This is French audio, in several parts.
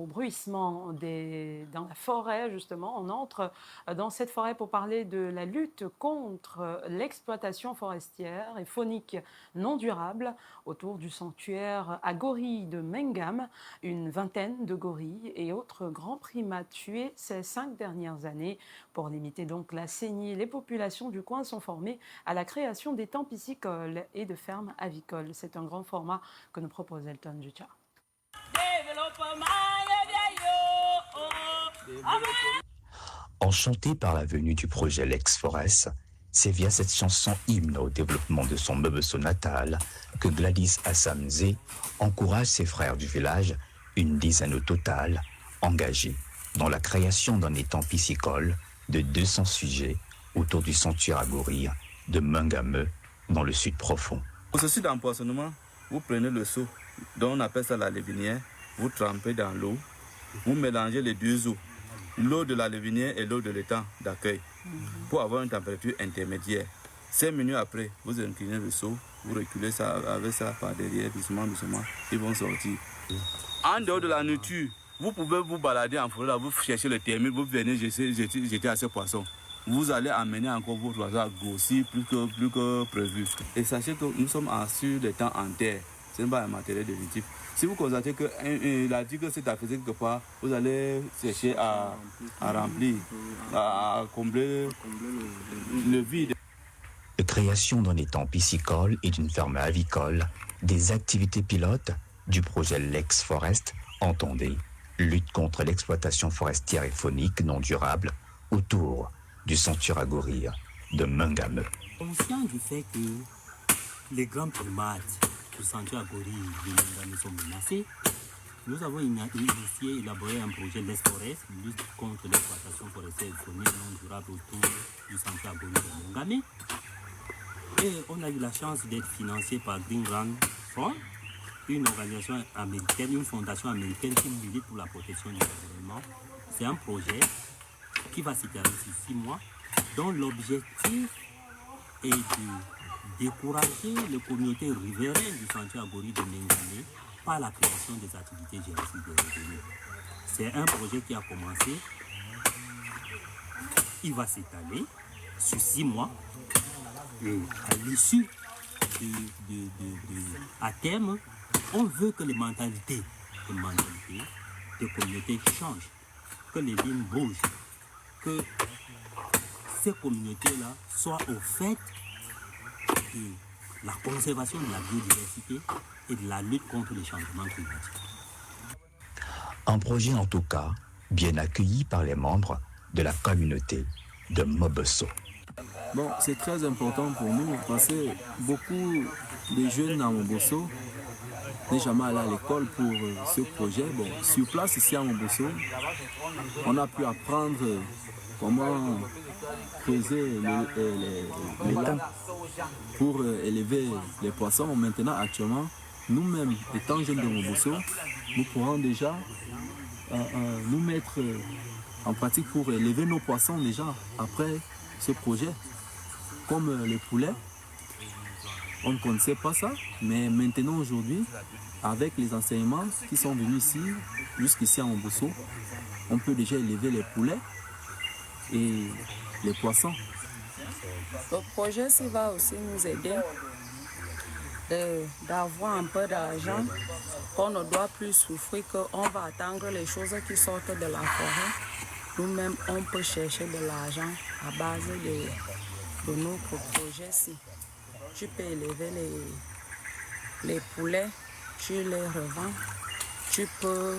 au bruissement dans la forêt, justement. On entre dans cette forêt pour parler de la lutte contre l'exploitation forestière et faunique non durable autour du sanctuaire à gorilles de Mengam. Une vingtaine de gorilles et autres grands primates tués ces 5 dernières années. Pour limiter donc la saignée, les populations du coin sont formées à la création d'étangs piscicoles et de fermes avicoles. C'est un grand format que nous propose Elton Jucha. Enchanté par la venue du projet Lex Forest, c'est via cette chanson hymne au développement de son Mobeso natal que Gladys Assamzé encourage ses frères du village, une dizaine au total, engagés dans la création d'un étang piscicole de 200 sujets autour du sanctuaire à gorilles de Mengame dans le sud profond. Pour ce site d'empoisonnement, vous prenez le seau, dont on appelle ça la lévinière, vous trempez dans l'eau, vous mélangez les deux eaux, l'eau de la lévinière et l'eau de l'étang d'accueil, pour avoir une température intermédiaire. 5 minutes après, vous inclinez le seau, vous reculez ça avec ça par derrière, doucement, ils vont sortir. En dehors de la nourriture, vous pouvez vous balader en forêt, là, vous cherchez le termite, vous venez jeter à ces poissons. Vous allez amener encore votre oiseau à grossir plus que prévu. Et sachez que nous sommes sur des temps en terre, ce n'est pas un matériel définitif. Si vous constatez qu'il a dit que c'est affaissé quelque part, vous allez chercher à remplir, à combler le vide. De création d'un étang piscicole et d'une ferme avicole, des activités pilotes du projet Lex Forest, entendez, lutte contre l'exploitation forestière et faunique non durable autour du sanctuaire à gorilles de Mengame. Conscient du fait que les grands primates du sanctuaire à gorilles de Mengame sont menacés, nous avons initié et élaboré un projet Lex Forest, lutte contre l'exploitation forestière et faunique non durable autour du sanctuaire à gorilles de Mengame. Et on a eu la chance d'être financé par Green Run Fund, une organisation américaine, une fondation américaine qui milite pour la protection de l'environnement. C'est un projet qui va s'éterniser sur 6 mois, dont l'objectif est de décourager les communautés riveraines du sanctuaire à gorilles de Mengame par la création des activités génétiques de revenus. C'est un projet qui a commencé, il va s'étaler sur 6 mois, et à l'issue à terme, on veut que les mentalités des communautés changent, que les lignes bougent, que ces communautés-là soient au fait de la conservation de la biodiversité et de la lutte contre les changements climatiques. Un projet en tout cas bien accueilli par les membres de la communauté de Mobeso. Bon, c'est très important pour nous parce que beaucoup de jeunes à Mobeso n'est jamais allé à l'école pour ce projet. Bon, sur place ici à Mobeso, on a pu apprendre comment creuser les lacs pour élever les poissons. Maintenant, actuellement, nous-mêmes, étant jeunes de Mobeso, nous pourrons déjà nous mettre en pratique pour élever nos poissons déjà après ce projet. Comme les poulets, on ne connaissait pas ça, mais maintenant aujourd'hui, avec les enseignements qui sont venus ici, jusqu'ici à Mobeso, on peut déjà élever les poulets et les poissons. Le projet ci va aussi nous aider d'avoir un peu d'argent, qu'on ne doit plus souffrir, qu'on va attendre les choses qui sortent de la forêt. Nous-mêmes, on peut chercher de l'argent à base de notre projet-ci. Tu peux élever les poulets, tu les revends. Tu peux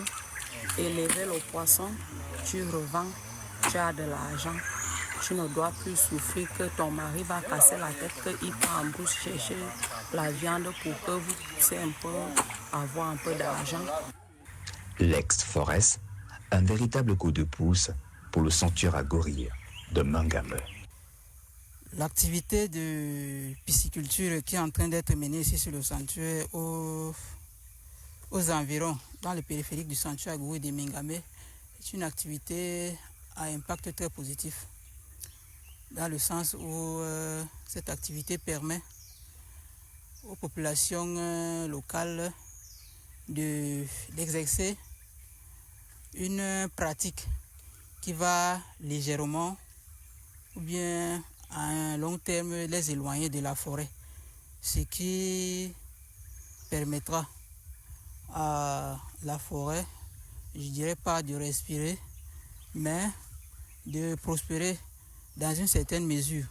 élever le poisson, tu revends, tu as de l'argent. Tu ne dois plus souffrir que ton mari va casser la tête, qu'il part en brousse chercher la viande pour que vous puissiez un peu avoir un peu d'argent. Lex Forest, un véritable coup de pouce pour le sanctuaire à gorilles de Mengame. L'activité de pisciculture qui est en train d'être menée ici sur le sanctuaire aux environs, dans le périphérique du sanctuaire à gorilles de Mengame, est une activité à impact très positif, dans le sens où cette activité permet aux populations locales d'exercer une pratique qui va légèrement ou bien à un long terme les éloigner de la forêt, ce qui permettra à la forêt, je dirais pas de respirer, mais de prospérer dans une certaine mesure.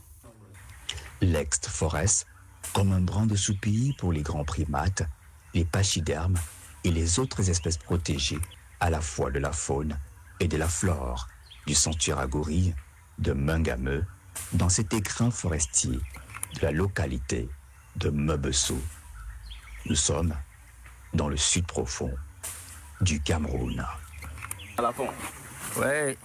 L'ex-forest, comme un brin de soupir pour les grands primates, les pachydermes et les autres espèces protégées à la fois de la faune et de la flore du sanctuaire à gorilles de Mengameu dans cet écrin forestier de la localité de Mebeso. Nous sommes dans le sud profond du Cameroun. À la fin. Ouais.